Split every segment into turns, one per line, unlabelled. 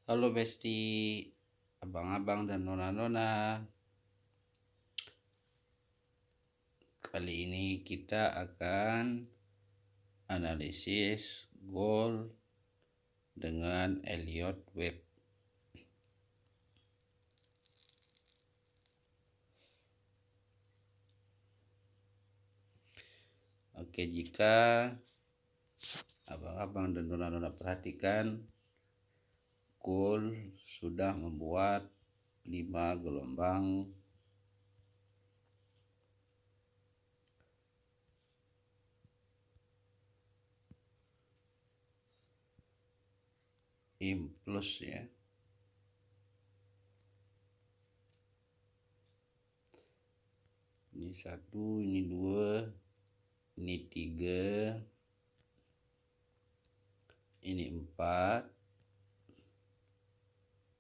Halo Besti, abang-abang dan nona-nona. Kali ini kita akan analisis goal dengan Elliott Wave. Oke, jika abang-abang dan nona-nona perhatikan, goal sudah membuat 5 gelombang impuls ya. Ini 1, ini 2, ini 3, ini 4.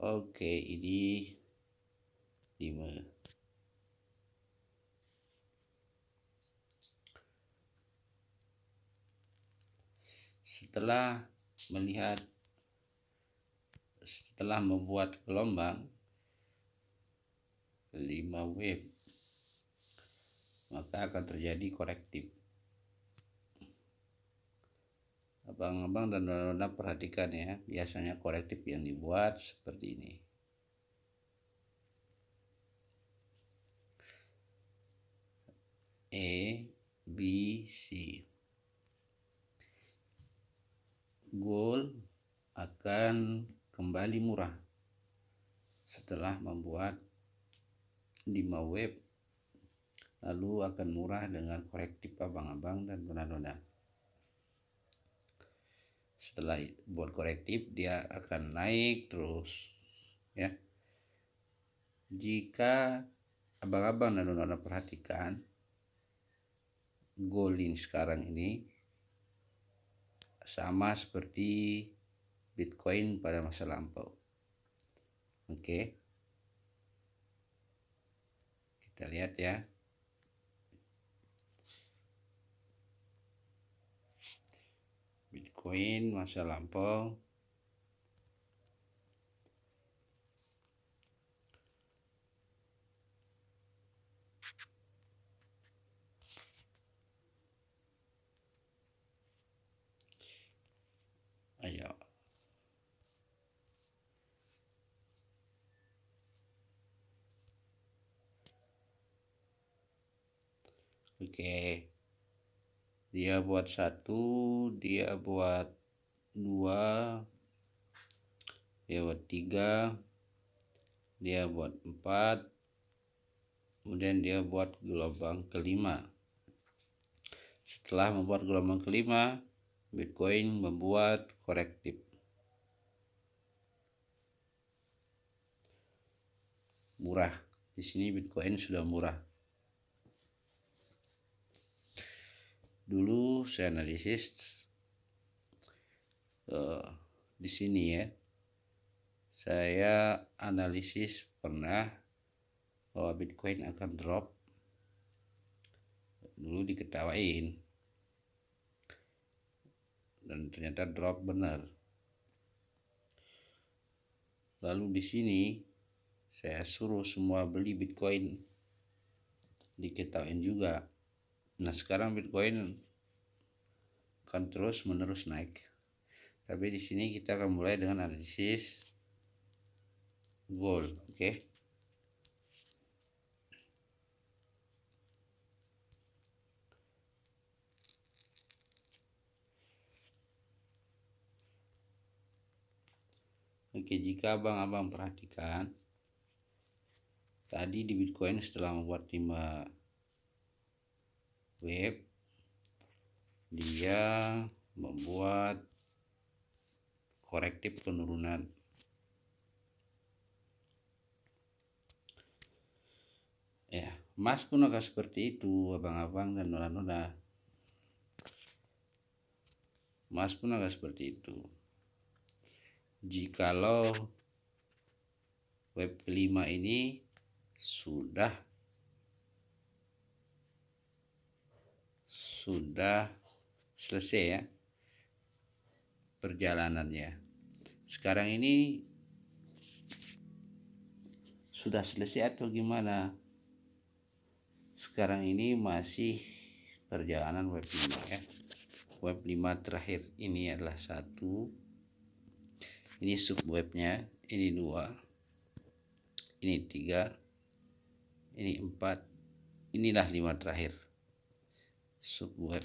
Oke, ini 5. Setelah membuat gelombang 5 wave, maka akan terjadi korektif. Abang-abang dan nona-nona perhatikan ya, biasanya korektif yang dibuat seperti ini. E, B, C. Goal akan kembali murah setelah membuat 5 wave, lalu akan murah dengan korektif abang-abang dan nona-nona. Setelah buat korektif, dia akan naik terus ya. Jika abang-abang dan nona-nona perhatikan, goal ini sekarang ini sama seperti Bitcoin pada masa lampau. Oke, kita lihat ya. Bitcoin masa lampau ayo. Oke, dia buat 1, dia buat 2, dia buat 3, dia buat 4, kemudian dia buat gelombang kelima. Setelah membuat gelombang kelima, Bitcoin membuat korektif. Murah. Di sini Bitcoin sudah murah. Dulu saya analisis di sini ya. Saya analisis pernah bahwa Bitcoin akan drop. Dulu diketawain. Dan ternyata drop benar. Lalu di sini saya suruh semua beli Bitcoin. Diketawain juga. Nah, sekarang Bitcoin akan terus menerus naik. Tapi di sini kita akan mulai dengan analisis gold, oke? Oke, jika abang-abang perhatikan, tadi di Bitcoin setelah membuat 5 wave, dia membuat korektif penurunan. Ya, emas pun akan seperti itu, abang-abang dan nona-nona. Emas pun akan seperti itu. Jikalau wave kelima ini sudah selesai ya perjalanannya. Sekarang ini sudah selesai atau gimana? Sekarang ini masih perjalanan web 5 ya. Web 5 terakhir ini adalah 1, ini sub webnya, ini 2, ini 3, ini 4, inilah 5 terakhir sub web.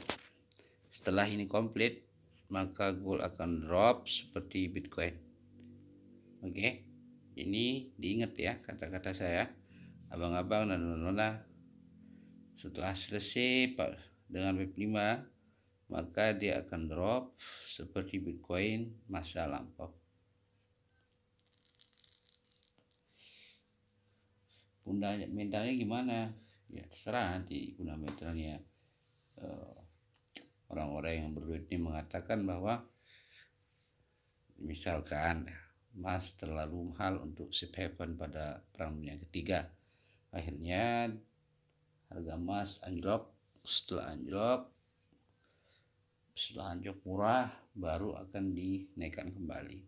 Setelah ini komplit, maka gold akan drop seperti Bitcoin. Oke, ini diingat ya kata-kata saya, abang-abang dan nona. Setelah selesai dengan web 5, maka dia akan drop seperti Bitcoin masa lampau. Fundamentalnya gimana? Ya terserah nanti fundamentalnya. Orang-orang yang berduit ini mengatakan bahwa misalkan emas terlalu mahal untuk safe haven pada perang dunia ketiga, akhirnya harga emas anjlok. Setelah anjlok murah, baru akan dinaikkan kembali.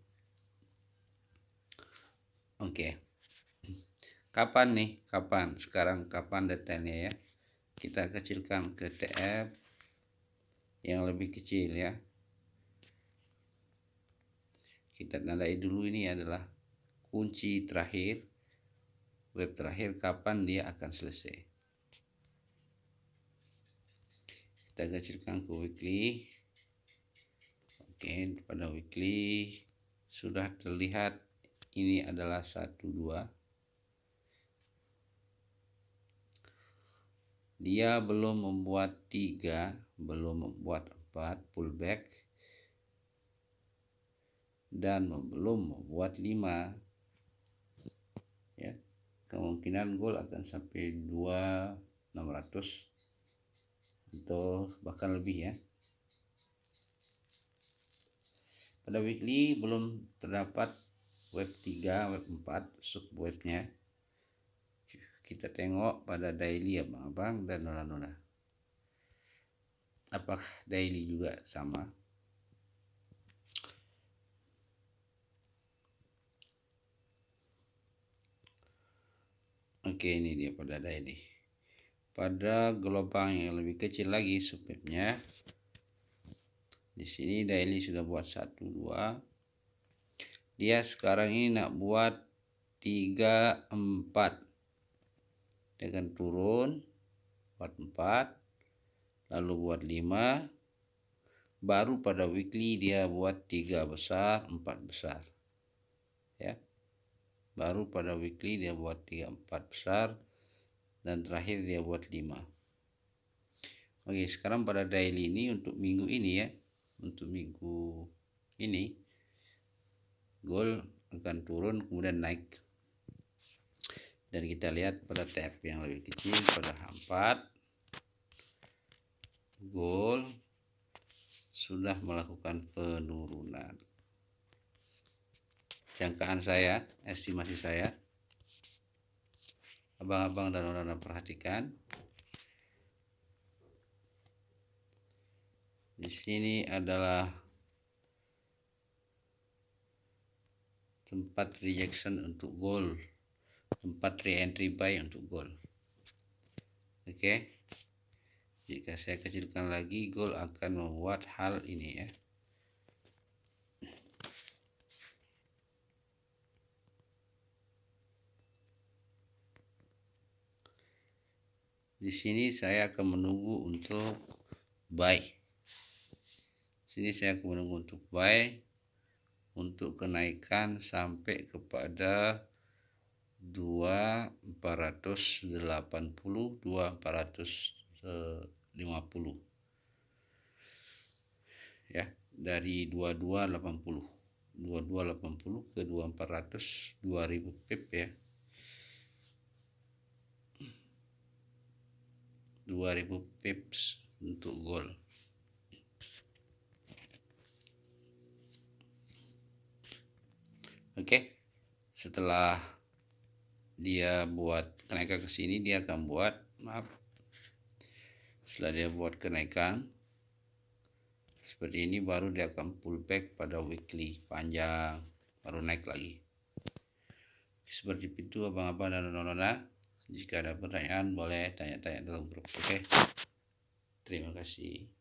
Oke, kapan sekarang kapan detailnya ya? Kita kecilkan ke TF yang lebih kecil ya. Kita tandai dulu, ini adalah kunci terakhir, web terakhir, kapan dia akan selesai. Kita kecilkan ke weekly. Oke, pada weekly sudah terlihat ini adalah 1, 2. Dia belum membuat 3, belum membuat 4 pullback, dan belum membuat 5 ya. Kemungkinan gold akan sampai 2.600 atau bahkan lebih ya. Pada weekly belum terdapat web 3, web 4 sub webnya. Kita tengok pada daily ya abang dan nona-nona. Apakah daily juga sama? Oke, ini dia pada daily. Pada gelombang yang lebih kecil lagi subwebnya. Di sini daily sudah buat 1, 2. Dia sekarang ini nak buat 3, 4. Dengan turun buat 4, lalu buat 5, baru pada weekly dia buat 3 besar, 4 besar ya. Baru pada weekly dia buat 3, 4 besar, dan terakhir dia buat 5. Oke, sekarang pada daily ini untuk minggu ini ya, untuk minggu ini gold akan turun kemudian naik. Dan kita lihat pada tab yang lebih kecil, pada H4 gold sudah melakukan penurunan. Jangkaan saya, estimasi saya, abang-abang dan nona perhatikan. Di sini adalah tempat rejection untuk gold, tempat re-entry buy untuk gold. Oke, jika saya kecilkan lagi, gold akan membuat hal ini ya. Di sini saya akan menunggu untuk buy. Sini saya akan menunggu untuk buy untuk kenaikan sampai kepada 2.480, 2.450 ya, dari 2280 ke 2400, 2000 pip ya, 2000 pips untuk gold. Oke, setelah dia buat kenaikan ke sini, dia akan buat setelah dia buat kenaikan seperti ini, baru dia akan pullback pada weekly panjang, baru naik lagi. Seperti itu abang-abang dan nona-nona. Jika ada pertanyaan boleh tanya-tanya dalam grup. Oke. Terima kasih.